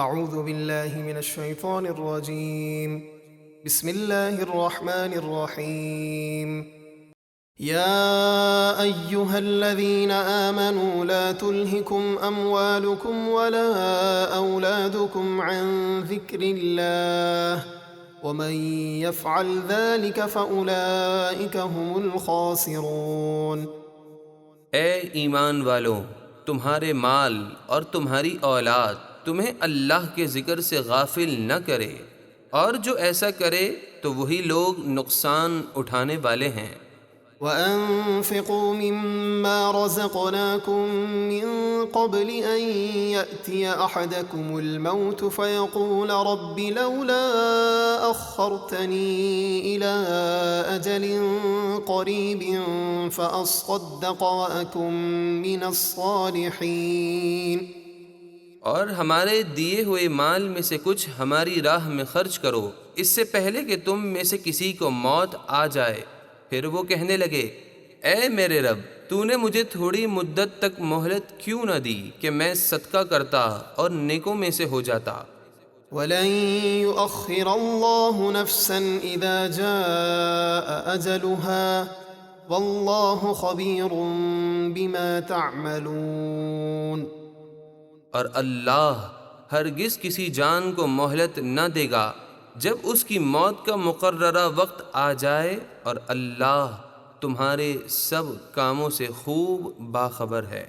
اعوذ باللہ من الشیطان الرجیم بسم اللہ الرحمن الرحیم یا ایہا الذین آمنوا لا تلہکم اموالکم ولا اولادکم عن ذکر اللہ ومن یفعل ذلک فاولئک هم الخاسرون۔ اے ایمان والو، تمہارے مال اور تمہاری اولاد تمہیں اللہ کے ذکر سے غافل نہ کرے، اور جو ایسا کرے تو وہی لوگ نقصان اٹھانے والے ہیں۔ وَأَنفِقُوا مِمَّا رَزَقْنَاكُم مِّن قَبْلِ أَن يَأْتِيَ أَحَدَكُمُ الْمَوْتُ فَيَقُولَ رَبِّ لَوْلَا أَخَّرْتَنِي إِلَىٰ أَجَلٍ قَرِيبٍ فَأَصَّدَّقَ وَأَكُن مِّنَ الصَّالِحِينَ۔ اور ہمارے دیے ہوئے مال میں سے کچھ ہماری راہ میں خرچ کرو، اس سے پہلے کہ تم میں سے کسی کو موت آ جائے۔ پھر وہ کہنے لگے، اے میرے رب، تو نے مجھے تھوڑی مدت تک مہلت کیوں نہ دی کہ میں صدقہ کرتا اور نیکوں میں سے ہو جاتا۔ وَلَن يُؤَخِّرَ اللَّهُ نَفْسًا إِذَا جَاءَ أَجَلُهَا وَاللَّهُ خَبِيرٌ بِمَا تَعْمَلُونَ۔ اور اللہ ہرگز کسی جان کو مہلت نہ دے گا جب اس کی موت کا مقررہ وقت آ جائے، اور اللہ تمہارے سب کاموں سے خوب باخبر ہے۔